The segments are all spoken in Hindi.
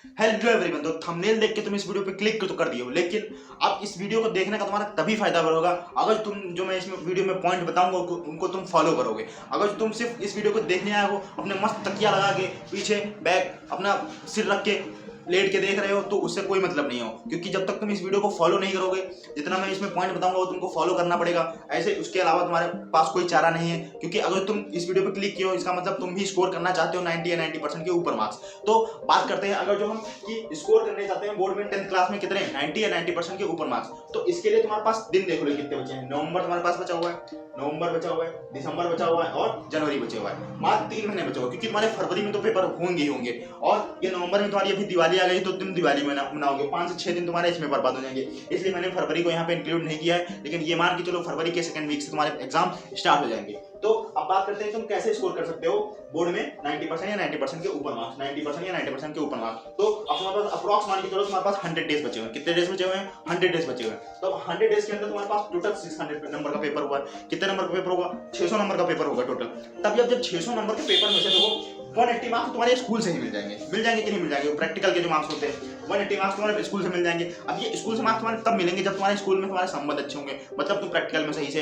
Hello everyone. तो थंबनेल देख के तुम इस वीडियो पे क्लिक तो कर दिए हो, लेकिन अब इस वीडियो को देखने का तुम्हारा तभी फायदा होगा अगर तुम जो मैं इसमें वीडियो में पॉइंट बताऊंगा उनको तुम फॉलो करोगे। अगर तुम सिर्फ इस वीडियो को देखने आए हो, अपने मस्त तकिया लगा के पीछे बैग अपना सिर रख के लेट के देख रहे हो, तो उससे कोई मतलब नहीं हो, क्योंकि जब तक तुम इस वीडियो को फॉलो नहीं करोगे, जितना मैं इसमें पॉइंट बताऊंगा वो तुमको फॉलो करना पड़ेगा। ऐसे उसके अलावा तुम्हारे पास कोई चारा नहीं है, क्योंकि अगर तुम इस वीडियो पे क्लिक किए हो इसका मतलब तुम भी स्कोर करना चाहते हो 90 या 90% के ऊपर मार्क्स। तो बात करते हैं, अगर जो हम कि स्कोर करने चाहते हैं बोर्ड में 10th क्लास में कितने 90 या 90% के ऊपर मार्क्स, तो इसके लिए तुम्हारे पास दिन देख लो कितने बचे हैं। नवंबर तुम्हारे पास बचा हुआ है, नवंबर बचा हुआ है, दिसंबर बचा हुआ है और जनवरी बचे हुआ है। मात्र 3 महीने बचे हुए, क्योंकि तुम्हारे फरवरी में तो पेपर होंगे ही होंगे, और ये नवंबर में तुम्हारी अभी दिवाली आ गई तो तुम दिवाली मनाओगे, 5 से 6 दिन तुम्हारे इसमें बर्बाद हो जाएंगे। इसलिए मैंने फरवरी को यहाँ पे इंक्लूड नहीं किया है, लेकिन ये मान के चलो फरवरी के सेकंड वीक से तुम्हारे एग्जाम स्टार्ट हो जाएंगे। तो अब बात करते हैं तुम कैसे स्कोर कर सकते हो बोर्ड में 90% या 90% के ऊपर मार्क्स, 90% या 90% के ऊपर मार्क्स। तो अब तुम्हारे पास अप्रॉक्स मान के चलो तुम्हारे पास 100 डेज बचे हुए हैं। कितने डेज बचे हुए हैं? 100 डेज बचे हुए हैं। तो 100 डेज के अंदर तुम्हारे पास टोटल 600 नंबर का पेपर हुआ है। कितने नंबर का पेपर होगा? 600 नंबर का पेपर होगा टोटल। तब जब 600 नंबर के पेपर में से देखो 180 मार्क्स तुम्हारे स्कूल से ही मिल जाएंगे कि नहीं मिल जाएंगे? प्रैक्टिकल के जो मार्क्स होते हैं 180 मार्क्स तुम्हारे स्कूल से मिल जाएंगे। अब ये स्कूल से मार्क्स तुम्हारे तब मिलेंगे जब तुम्हारे स्कूल में तुम्हारे संबंध अच्छे होंगे, मतलब तुम प्रैक्टिकल में सही से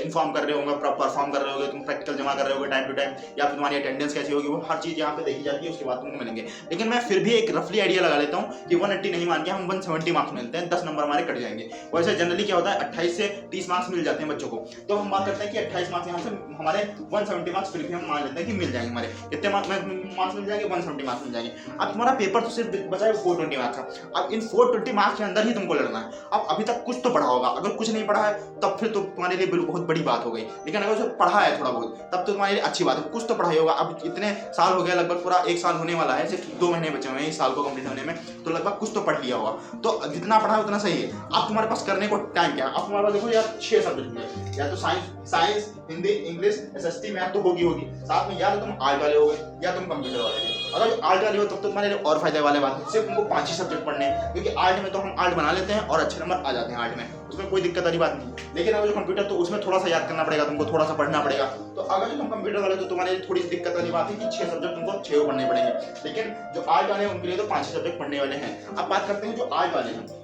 इन्फॉर्म कर रहे होंगे, परफॉर्म कर रहे होगे, तुम प्रैक्टिकल जमा कर रहे होगे टाइम टू टाइम, या फिर तुम्हारी अटेंडेंस कैसी होगी, वो हर चीज़ यहाँ पे देखी जाती है, उसके बाद तुमको मिलेंगे। लेकिन मैं फिर भी एक रफली आइडिया लगा लेता हूँ कि 180 नहीं मान के हम 170 मार्क्स मिलते हैं, 10 नंबर हमारे कट जाएंगे। वैसे जनरली क्या होता है 28 से 30 मार्क्स मिल जाते हैं बच्चों को। तो हम बात करते हैं कि 28 मार्क्स यहाँ से हमारे 170 मार्क्स फिर भी हम मान लेते हैं कि मिल जाएंगे। हमारे कितने मार्क्स मिल जाएंगे? 170 मार्क्स मिल जाएंगे। अब तुम्हारा पेपर तो सिर्फ बचा है 420 मार्क्स का। अब इन 420 मार्क्स के अंदर ही तुमको लड़ना है। अब अभी तक कुछ तो पढ़ा होगा, अगर कुछ नहीं पढ़ा है तब फिर तो तुम्हारे लिए बहुत बड़ी बात हो गई, लेकिन अगर उसे पढ़ा है थोड़ा बहुत तब तो तुम्हारे लिए अच्छी बात है, कुछ तो पढ़ाई होगा। अब इतने साल हो गया, लगभग पूरा 1 साल होने वाला है, सिर्फ 2 महीने बचे हुए हैं इस साल को कंप्लीट होने में, तो लगभग कुछ तो पढ़ लिया होगा। तो जितना पढ़ा है उतना सही है। अब तुम्हारे पास करने को टाइम क्या है? अब तुम्हारे पास देखो यार 6 सब्जेक्ट हैं, या तो science, Hindi, English, SST, math तो होगी साथ में, या तो तुम आर्ट वाले हो गए या तुम कंप्यूटर वाले हो। अगर आर्ट वाले हो तब तो तुम्हारे लिए और फायदे वाले बात है, सिर्फ तुमको 5 ही सब्जेक्ट पढ़ने हैं, क्योंकि आर्ट में तो हम आर्ट बना लेते हैं और अच्छे नंबर आ जाते हैं आर्ट में, उसमें कोई दिक्कत वाली बात नहीं। लेकिन अगर जो कंप्यूटर तो उसमें थोड़ा सा याद करना पड़ेगा तुमको, थोड़ा सा पढ़ना पड़ेगा। तो अगर जो तुम कंप्यूटर वाले तो तुम्हारे लिए थोड़ी सी दिक्कत वाली बात है कि 6 सब्जेक्ट तुमको 6 पढ़ने पड़ेंगे, लेकिन जो आर्ट वाले हैं उनके लिए तो 5 सब्जेक्ट पढ़ने वाले हैं। अब बात करते हैं जो आर्ट वाले हैं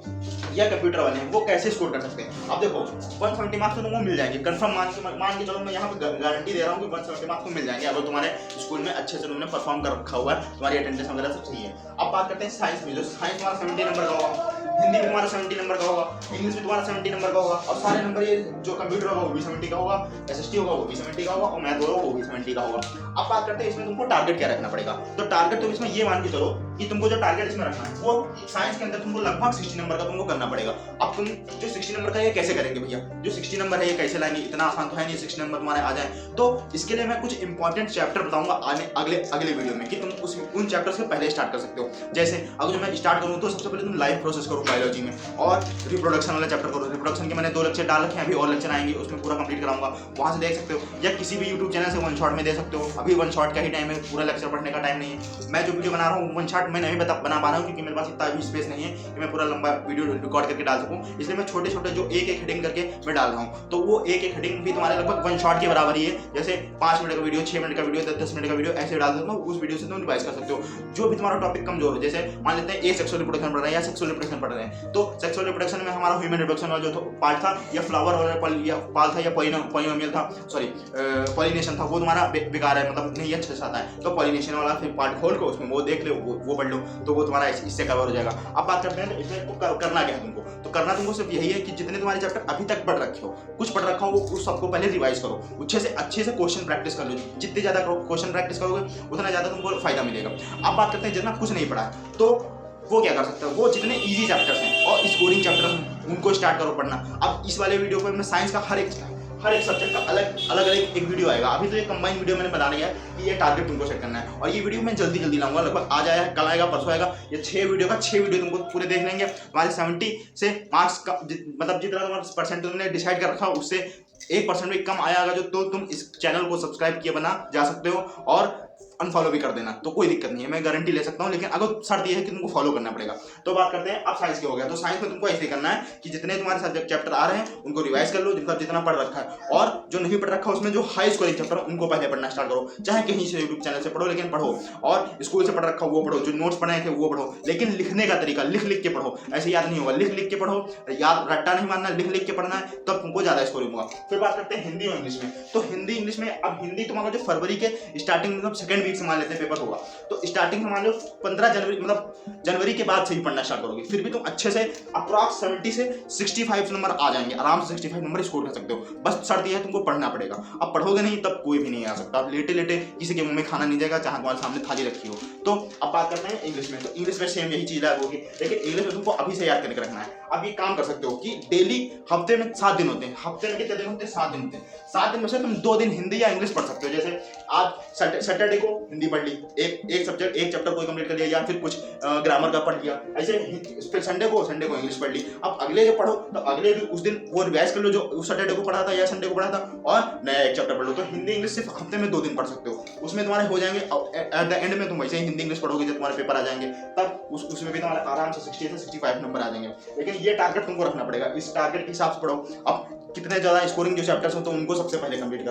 या कंप्यूटर वाले हैं वो कैसे स्कोर कर सकते हैं। अब देखो 170 मार्क्स तो तुमको मिल जाएंगे कंफर्म, मान के चलो, मैं यहाँ पे गारंटी दे रहा हूँ कि 170 मार्क्स तो मिल जाएंगे अगर तुम्हारे स्कूल में अच्छे से तुमने परफॉर्म कर रखा हुआ है, तुम्हारी अटेंडेंस वगैरह सब सही है। अब बात करते हैं साइंस में, जो साइंस तुम्हारा 70 नंबर का होगा, हिंदी में तुम्हारा 70 नंबर का होगा, इंग्लिश में तुम्हारा 70 नंबर का होगा, और सारे नंबर ये जो कंप्यूटर होगा वो भी 70 का होगा, एसएसटी होगा वो भी 70 का होगा, और मैथ होगा वो भी 70 का होगा। अब बात करते हैं इसमें तुमको टारगेट क्या रखना पड़ेगा। तो टारगेट तुम इसमें ये मान के चलो कि तुमको जो टारगेट इसमें रखना है वो साइंस के अंदर तुमको लगभग 60 नंबर का तुमको करना पड़ेगा। अब तुम जो 60 नंबर का है कैसे करेंगे भैया? जो 60 नंबर है ये कैसे लाएंगे? इतना आसान तो है नहीं 60 नंबर तुम्हारे आ जाए। तो इसके लिए मैं कुछ इंपॉर्टेंट चैप्टर बताऊंगा अगले वीडियो में कि तुम उन चैप्टर्स के पहले स्टार्ट कर सकते हो। जैसे अगर मैं स्टार्ट करूँ तो सबसे पहले तुम लाइफ प्रोसेस करो बायोलॉजी में, और रिप्रोडक्शन वाला चैप्टर करो। रिप्रोडक्शन के मैंने 2 लेक्चर डाल रखे हैं, अभी और लेक्चर आएंगे उसमें पूरा कंप्लीट कराऊंगा, वहां से देख सकते हो, या किसी भी यूट्यूब चैनल से वन शॉट में दे सकते हो। अभी वन शॉट का ही टाइम है, पूरा लेक्चर पढ़ने का टाइम नहीं है। मैं जो वीडियो बना रहा हूँ वन शॉट मैं नहीं बना पा रहा हूँ, क्योंकि मेरे पास इतना भी स्पेस नहीं है कि मैं पूरा लंबा वीडियो रिकॉर्ड करके डाल सकूँ, इसलिए मैं छोटे छोटे जो एक हेडिंग करके मैं डाल रहा हूँ। तो वो एक हेडिंग भी तुम्हारे लगभग वन शॉट के बराबर ही है। जैसे 5 मिनट का वीडियो, 6 मिनट का वीडियो, 10 मिनट का वीडियो ऐसे डाल सकते हो, उस वीडियो से तुम रिवाइज कर सकते हो। जो भी तुम्हारा टॉपिक कमजोर हो, जैसे मान लेते हैं सेक्सुअल रिप्रोडक्शन पढ़ रहे हैं या सेक्सुअल रिप्रोडक्शन पढ़ रहे हैं, तो सेक्सुअल रिप्रोडक्शन में हमारा ह्यूमन रिप्रोडक्शन वाला जो पार्ट था, या फ्लावर वाला पार्ट था, या पॉलिनोमियल था, सॉरी पॉलिनेशन था, वो तुम्हारा बेकार है, मतलब नहीं अच्छा से आता है। तो पॉलिनेशन वाला फिर पार्ट खोल को उसमें वो देख लो, वो पढ़ लो, तो वो तुम्हारा इससे कवर हो जाएगा। अब बात करते हैं इसमें करना क्या है तुमको। तो करना तुमको सिर्फ यही है कि जितने तुम्हारे चैप्टर अभी तक पढ़ रखे हो, कुछ पढ़ रखा हो, उस सबको पहले रिवाइज करो, अच्छे से क्वेश्चन प्रैक्टिस कर लो। जितने ज्यादा क्वेश्चन प्रैक्टिस करोगे उतना ज्यादा तुमको फायदा मिलेगा। अब बात करते हैं जितना कुछ नहीं पढ़ा है तो वो क्या कर सकते हो। वो जितने इजी चैप्टर्स हैं और स्कोरिंग चैप्टर्स हैं उनको स्टार्ट करो पढ़ना। अब इस वाले वीडियो पर मैं साइंस का हर एक सब्जेक्ट का अलग एक वीडियो आएगा। अभी तो ये कंबाइन वीडियो मैंने बना लिया है कि ये टारगेट तुमको सेट करना है, और ये वीडियो मैं जल्दी लाऊंगा, लगभग आज आया है, कल आएगा, परसों आएगा। ये 6 वीडियो तुमको पूरे देख लेंगे। तुम्हारे 70 से मार्क्स का मतलब जितना तुम्हारा परसेंट तुमने डिसाइड कर रखा उससे 1% भी कम आया अगर जो, तो तुम इस चैनल को सब्सक्राइब किए बना जा सकते हो। और अनफॉलो भी कर देना, तो कोई दिक्कत नहीं है, मैं गारंटी ले सकता हूँ। लेकिन अगर शर्त यह है कि तुमको फॉलो करना पड़ेगा। तो बात करते हैं अब साइंस के हो गया। तो साइंस में तुमको ऐसे करना है कि जितने तुम्हारे सब्जेक्ट चैप्टर आ रहे हैं उनको रिवाइज कर लो, जिनका जितना पढ़ रखा है, और जो नहीं पढ़ रखा उसमें जो हाई स्कोरिंग चैप्टर है उनको पहले पढ़ना स्टार्ट करो। चाहे कहीं से यूट्यूब चैनल से पढ़ो, लेकिन पढ़ो। और स्कूल से पढ़ रखा वो पढ़ो, जो नोट्स बनाए थे वो पढ़ो, लेकिन लिखने का तरीका लिख लिख के पढ़ो। ऐसे याद नहीं होगा, लिख लिख के पढ़ो, याद रट्टा नहीं मारना, लिख लिख के पढ़ना है, तब तुमको ज्यादा स्कोरिंग होगा। फिर बात करते हैं हिंदी और इंग्लिश में। तो हिंदी इंग्लिश में, अब हिंदी तुम्हारा जो फरवरी के स्टार्टिंग मतलब सेकंड वीक से मान लेते हैं पेपर होगा, तो स्टार्टिंग मान लो 15 जनवरी मतलब जनवरी के बाद से ही पढ़ना स्टार्ट करोगे, फिर भी तुम अच्छे से अप्रॉक्स 70 से 65 नंबर आ जाएंगे, आराम से 65 नंबर स्कोर कर सकते हो। बस शर्त यह है तुमको पढ़ना पड़ेगा। अब पढ़ोगे नहीं तब कोई भी नहीं आ सकता। अब लेटे लेटे किसी के मुंह में खाना नहीं जाएगा, चाहे तुम्हारे सामने थाली रखी हो। तो अब बात करते हैं इंग्लिश में। तो इंग्लिश में सेम यही चीज लागू होगी, लेकिन इंग्लिश में तुमको अभी से याद करके रखना है। अब ये काम कर सकते हो कि डेली हफ्ते में 7 दिन होते हैं, हफ्ते में कितने दिन होते हैं? 7 दिन होते हैं। 7 दिन में से तुम 2 दिन हिंदी या इंग्लिश पढ़ सकते हो। जैसे आज सैटरडे को हिंदी पढ़ ली, एक सब्जेक्ट एक चैप्टर कोई कंप्लीट कर लिया, या फिर कुछ ग्रामर का पढ़ लिया, ऐसे फिर संडे को इंग्लिश पढ़ ली। अब अगले जो पढ़ो तो अगले भी उस दिन वो रिवाइज कर लो जो उस सैटरडे को पढ़ा था या संडे को पढ़ा था, और नया एक चैप्टर पढ़ लो। तो हिंदी इंग्लिश सिर्फ हफ्ते में 2 दिन पढ़ सकते हो, उसमें तुम्हारे हो जाएंगे। एट द एंड में तुम वैसे ही हिंदी इंग्लिश पढ़ोगे जब तुम्हारे पेपर आ जाएंगे, तब उसमें भी तुम्हारे आराम से 60 से 65 नंबर आ जाएंगे। लेकिन ये टारगेट तुमको रखना पड़ेगा, इस टारगेट के हिसाब से पढ़ो। अब कितने ज्यादा स्कोरिंग जो चैप्टर्स होते हैं उनको सबसे पहले कंप्लीट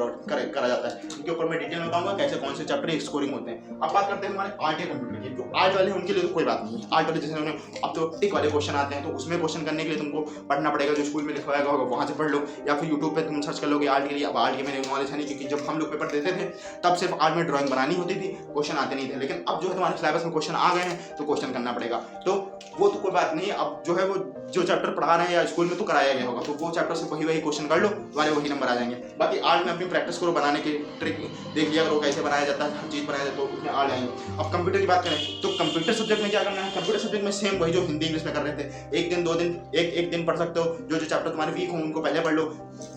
करा जाता है। उनके ऊपर मैं डिटेल में बताऊंगा कैसे कौन से चैप्टर स्कोरिंग होते हैं। अब बात करते हैं हमारे आर्ट या कंप्यूटर की। जो आर्ट वाले उनके लिए तो कोई बात नहीं है। आर्ट वाले जैसे अब तो टिक वाले क्वेश्चन आते हैं, तो उसमें क्वेश्चन करने के लिए तुमको पढ़ना पड़ेगा, जो स्कूल में लिखवाया होगा वहाँ से पढ़ लो, या फिर यूट्यूब पे तुम सर्च कर लोगे आर्ट के लिए। अब आर्ट के मेरे नॉलेज है नहीं, क्योंकि जब हम लोग पेपर देते थे तब सिर्फ आर्ट में ड्राइंग बनानी होती थी, क्वेश्चन आते नहीं थे। लेकिन अब जो है तुम्हारे सिलेबस में क्वेश्चन आ गए हैं तो क्वेश्चन करना पड़ेगा। तो वो तो कोई बात नहीं। अब जो है वो जो चैप्टर पढ़ा रहे हैं या स्कूल में तो कराया गया होगा, तो वो चैप्टर से वही क्वेश्चन कर लो, तुम्हारे वही नंबर आ जाएंगे। बाकी आर्ट में अपनी प्रैक्टिस करो, बनाने की ट्रिक देख लिया करो कैसे बनाया जाता है, हर चीज़ बनाया जाता है, तो उसमें आ जाएंगे। अब कंप्यूटर की बात करें तो कंप्यूटर सब्जेक्ट में क्या करना है? कंप्यूटर सब्जेक्ट में सेम वही जो हिंदी इंग्लिश में कर रहे थे, एक दिन 2 दिन एक दिन पढ़ सकते हो। जो चैप्टर तुम्हारे वीक हो उनको पहले पढ़ लो,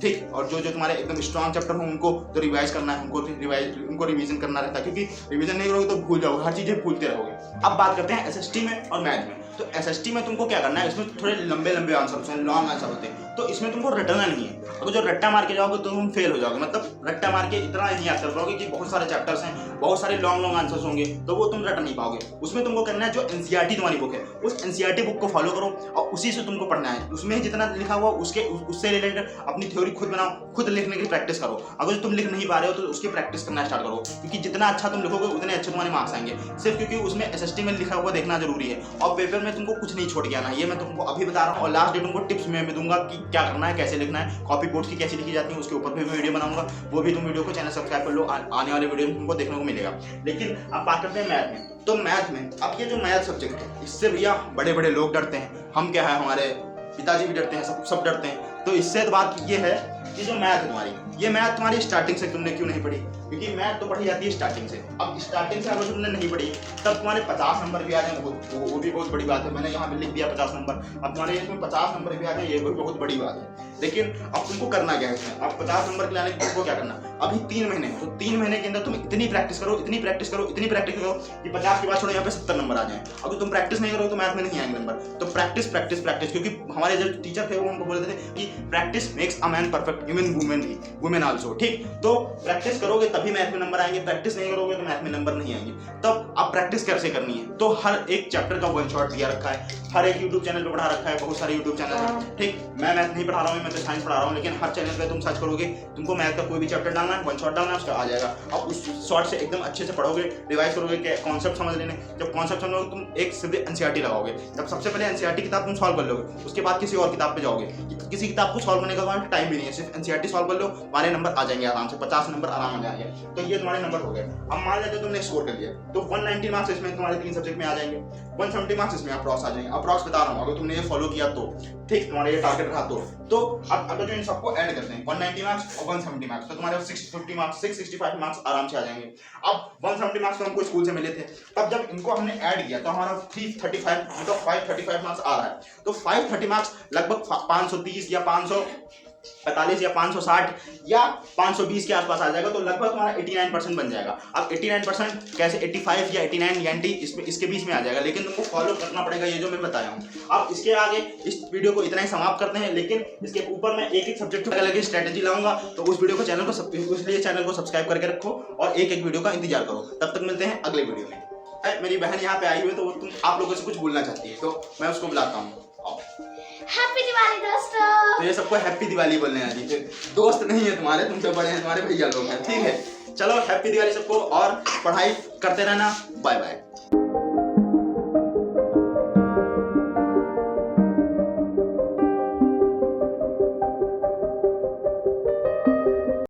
ठीक। और जो तुम्हारे एकदम स्ट्रॉन्ग चैप्टर हो उनको तो रिवाइज करना है, उनको रिवीजन करना रहता है, क्योंकि रिवीजन नहीं करोगे तो भूल जाओगे, हर चीज़ें भूलते रहोगे। अब बात करते हैं एसएसटी में और मैथ में। तो एसएसटी में तुमको क्या करना है? इसमें थोड़े लंबे आंसर होते हैं, लॉन्ग आंसर होते हैं, तो इसमें तुमको रटना नहीं है। अगर जो रट्टा मार के जाओगे तो तुम फेल हो जाओगे। मतलब रट्टा मार के इतना नहीं याद कर पाओगे कि बहुत सारे चैप्टर्स हैं, बहुत सारे लॉन्ग आंसर्स होंगे, तो वो तुम रट नहीं पाओगे। उसमें तुमको करना है जो एनसीईआरटी तुम्हारी बुक है, उस एनसीईआरटी बुक को फॉलो करो और उसी से तुमको पढ़ना है। उसमें जितना लिखा हुआ उससे रिलेटेड अपनी थ्योरी खुद बनाओ, खुद लिखने की प्रैक्टिस करो। अगर तुम लिख नहीं पा रहे हो तो उसकी प्रैक्टिस करना स्टार्ट करो, क्योंकि जितना अच्छा तुम लिखोगे उतने अच्छे तुम्हारे मार्क्स आएंगे। सिर्फ क्योंकि उसमें एसएसटी में लिखा हुआ देखना जरूरी है, और पेपर में तुमको कुछ नहीं छोड़ के आना है। ये मैं तुमको अभी बता रहा हूँ, और लास्ट डेट तुमको टिप्स में भी दूंगा कि क्या करना है, कैसे लिखना है, कॉपी बोर्ड की कैसे लिखी जाती है, उसके ऊपर भी मैं वीडियो बनाऊंगा। वो भी तुम वीडियो को चैनल सब्सक्राइब कर लो, आने वाले वीडियो में तुमको देखने को मिलेगा। लेकिन अब बात करते हैं मैथ में। तो मैथ में अब ये जो मैथ सब्जेक्ट है, इससे भैया बड़े बड़े लोग डरते हैं। हम क्या है, हमारे पिताजी भी डरते हैं, सब डरते हैं। तो इससे बात ये है कि जो मैथ है तुम्हारी, ये मैथ तुम्हारी स्टार्टिंग से तुमने क्यों नहीं पढ़ी? क्योंकि मैथ तो पढ़ी जाती है स्टार्टिंग से। अब स्टार्टिंग से अगर तुमने नहीं पढ़ी तब तुम्हारे 50 नंबर भी आ जाए, वो भी बहुत बड़ी बात है। मैंने यहाँ पे लिख दिया 50 नंबर, अब तुम्हारे इसमें 50 नंबर भी आ जाए, ये भी बहुत बड़ी बात है। लेकिन अब तुमको करना क्या है इसमें? अब 50 नंबर के लाने के तुमको क्या करना? अभी 3 महीने, तो 3 महीने के अंदर तुम इतनी प्रैक्टिस करो कि 50 के बाद छोड़ो यहाँ पे 70 नंबर आ जाए। अगर तुम प्रैक्टिस नहीं करोगे तो मैथ में नहीं आएंगे नंबर। तो प्रैक्टिस, क्योंकि हमारे जो टीचर थे वो हमको बोलते थे कि practice makes a man perfect, even women also, ठीक। तो प्रैक्टिस करोगे तभी मैथ में नंबर आएंगे, प्रैक्टिस नहीं करोगे तो मैथ में नंबर नहीं आएंगे। तब अब प्रैक्टिस कैसे करनी है? तो हर एक चैप्टर का वन शॉट दिया रखा है, हर एक यूट्यूब चैनल पे पढ़ा रखा है, बहुत सारे यूट्यूब चैनल है, ठीक। मैं मैथ नहीं पढ़ा रहा हूँ, मैं तो साइंस पढ़ा रहा हूँ, लेकिन हर चैनल पे तुम सर्च करोगे, तुमको मैथ का कोई भी चैप्टर डालना है, वन शॉट डालना है, उसका आ जाएगा। अब उस शॉट से एकदम अच्छे से पढ़ोगे, रिवाइज करोगे, कॉन्सेप्ट समझ लेने। जब कॉन्सेप्ट समझोगे तुम एक सीधे एनसीईआरटी लगाओगे। जब सबसे पहले एनसीईआरटी किताब तुम सॉल्व कर लोगे, उसके बाद किसी और किताब पे जाओगे। किसी किताब को सॉल्व करने का तुम्हारा टाइम भी नहीं है, सिर्फ एनसीईआरटी सॉल्व कर लो, तुम्हारे नंबर आ जाएंगे आराम से, 50 नंबर आराम आ जाएंगे। तो ये तुम्हारे नंबर हो गए। अब मान लेते तुमने स्कोर कर लिया, तो 190 मार्क्स इसमें तुम्हारे 3 सब्जेक्ट में आ जाएंगे, 170 मार्क्स इसमें अप्रॉक्स आ जाएंगे। अप्रॉक्स बता रहा हूँ, अगर तुमने ये फॉलो किया तो ठीक, तुम्हारा ये टारगेट रहा तो अब अगर जो इन सबको ऐड करते हैं 190 मार्क्स और 170 मार्क्स, तो तुम्हारे 650 मार्क्स 665 मार्क्स आराम से आ जाएंगे। अब 170 मार्क्स तो हमको स्कूल से मिले थे, तब जब इनको हमने ऐड किया तो हमारा 535 मार्क्स आ रहा है। तो 530 मार्क्स लगभग 530 या 545 या 560 या 520 के आसपास आ जाएगा, तो लगभग तुम्हारा 89% बन जाएगा। अब 89% कैसे 85 या 89 90 इसके बीच में आ जाएगा, लेकिन तुमको फॉलो करना पड़ेगा ये जो मैं बताया हूँ। अब इसके आगे इस वीडियो को इतना ही समाप्त करते हैं, लेकिन इसके ऊपर मैं एक सब्जेक्ट पर अलग स्ट्रैटेजी लाऊंगा, तो उस वीडियो को चैनल को सब्सक्राइब करके रखो और एक वीडियो का इंतजार करो। तब तक मिलते हैं अगले वीडियो में। मेरी बहन यहाँ पे आई हुई है, तो वो आप लोगों से कुछ बोलना चाहती है, तो मैं उसको बुलाता हूँ। हैप्पी दिवाली दोस्तों। तो ये सबको हैप्पी दिवाली बोलने आ रही है। दोस्त नहीं है तुम्हारे, तुमसे बड़े हैं, तुम्हारे भैया लोग हैं, ठीक है। चलो हैप्पी दिवाली सबको, और पढ़ाई करते रहना। Bye bye.